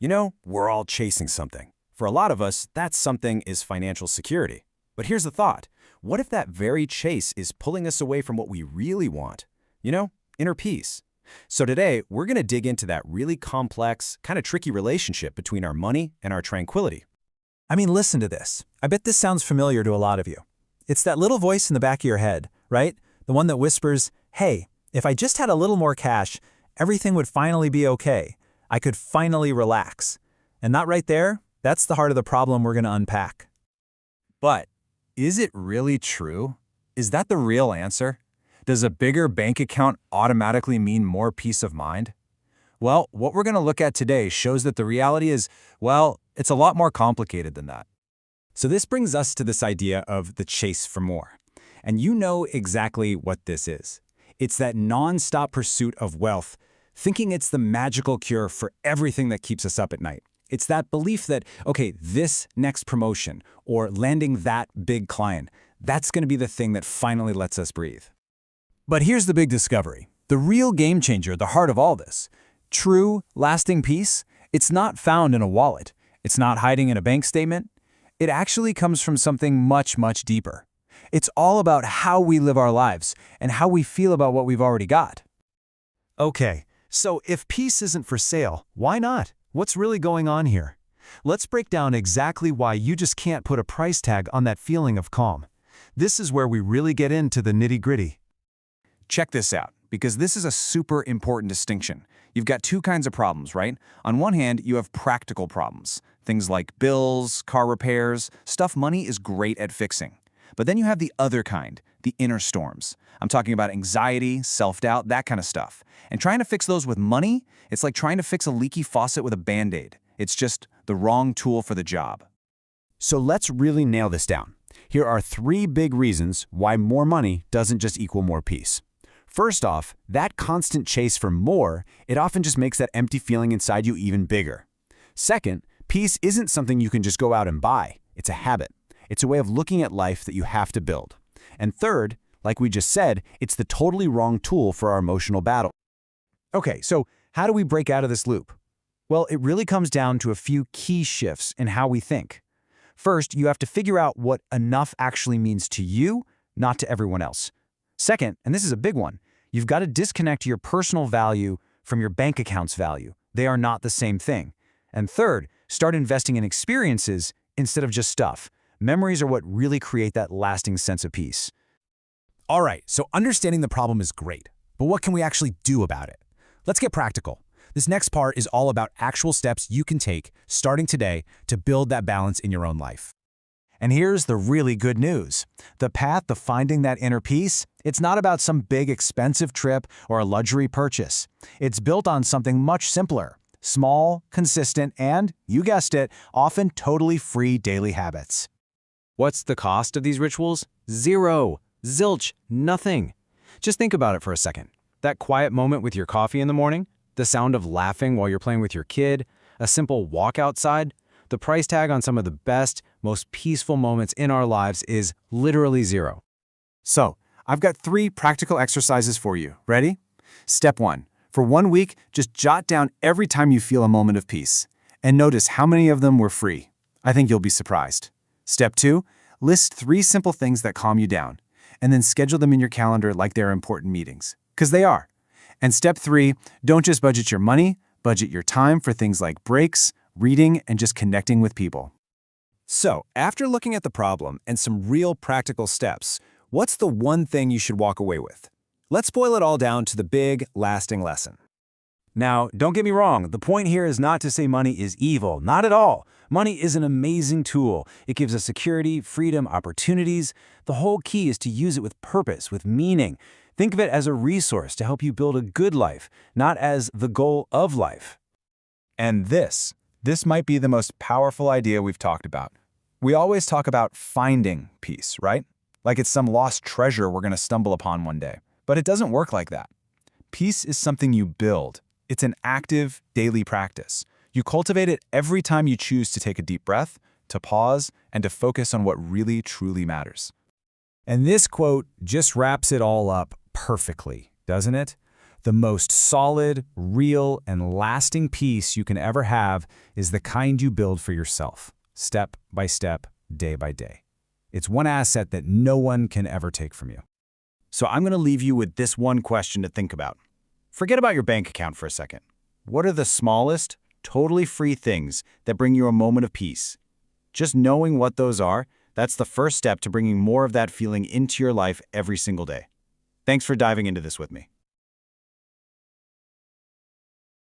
You know, we're all chasing something. For a lot of us, that something is financial security. But here's the thought. What if that very chase is pulling us away from what we really want? You know, inner peace. So today, we're going to dig into that really complex, kind of tricky relationship between our money and our tranquility. I mean, listen to this. I bet this sounds familiar to a lot of you. It's that little voice in the back of your head, right? The one that whispers, hey, if I just had a little more cash, everything would finally be okay. I could finally relax. And that right there, that's the heart of the problem we're going to unpack. But is it really true? Is that the real answer? Does a bigger bank account automatically mean more peace of mind? Well, what we're going to look at today shows that the reality is, well, it's a lot more complicated than that. So this brings us to this idea of the chase for more. And you know exactly what this is. It's that non-stop pursuit of wealth, thinking it's the magical cure for everything that keeps us up at night. It's that belief that, okay, this next promotion or landing that big client, that's going to be the thing that finally lets us breathe. But here's the big discovery. The real game changer, the heart of all this. True, lasting peace, it's not found in a wallet. It's not hiding in a bank statement. It actually comes from something much, much deeper. It's all about how we live our lives and how we feel about what we've already got. Okay, so if peace isn't for sale, why not? What's really going on here? Let's break down exactly why you just can't put a price tag on that feeling of calm. This is where we really get into the nitty-gritty. Check this out, because this is a super important distinction. You've got two kinds of problems, right? On one hand, you have practical problems. Things like bills, car repairs, stuff money is great at fixing. But then you have the other kind, the inner storms. I'm talking about anxiety, self-doubt, that kind of stuff. And trying to fix those with money, it's like trying to fix a leaky faucet with a Band-Aid. It's just the wrong tool for the job. So let's really nail this down. Here are 3 big reasons why more money doesn't just equal more peace. First off, that constant chase for more, it often just makes that empty feeling inside you even bigger. Second, peace isn't something you can just go out and buy. It's a habit. It's a way of looking at life that you have to build. And third, like we just said, it's the totally wrong tool for our emotional battle. Okay, so how do we break out of this loop? Well, it really comes down to a few key shifts in how we think. First, you have to figure out what enough actually means to you, not to everyone else. Second, and this is a big one, you've got to disconnect your personal value from your bank account's value. They are not the same thing. And third, start investing in experiences instead of just stuff. Memories are what really create that lasting sense of peace. All right, so understanding the problem is great, but what can we actually do about it? Let's get practical. This next part is all about actual steps you can take starting today to build that balance in your own life. And here's the really good news. The path to finding that inner peace, it's not about some big expensive trip or a luxury purchase. It's built on something much simpler, small, consistent, and, you guessed it, often totally free daily habits. What's the cost of these rituals? Zero. Zilch. Nothing. Just think about it for a second. That quiet moment with your coffee in the morning, the sound of laughing while you're playing with your kid, a simple walk outside, the price tag on some of the best, most peaceful moments in our lives is literally zero. So, I've got 3 practical exercises for you. Ready? Step 1. For 1 week, just jot down every time you feel a moment of peace. And notice how many of them were free. I think you'll be surprised. Step 2. List 3 simple things that calm you down. And then schedule them in your calendar like they're important meetings. Because they are. And step 3. Don't just budget your money, budget your time for things like breaks, reading, and just connecting with people. So, after looking at the problem and some real practical steps, what's the one thing you should walk away with? Let's boil it all down to the big, lasting lesson. Now, don't get me wrong, the point here is not to say money is evil, not at all. Money is an amazing tool. It gives us security, freedom, opportunities. The whole key is to use it with purpose, with meaning. Think of it as a resource to help you build a good life, not as the goal of life. And this might be the most powerful idea we've talked about. We always talk about finding peace, right? Like it's some lost treasure we're going to stumble upon one day. But it doesn't work like that. Peace is something you build. It's an active, daily practice. You cultivate it every time you choose to take a deep breath, to pause, and to focus on what really, truly matters. And this quote just wraps it all up perfectly, doesn't it? The most solid, real, and lasting peace you can ever have is the kind you build for yourself, step by step, day by day. It's one asset that no one can ever take from you. So I'm going to leave you with this one question to think about. Forget about your bank account for a second. What are the smallest, totally free things that bring you a moment of peace? Just knowing what those are, that's the first step to bringing more of that feeling into your life every single day. Thanks for diving into this with me.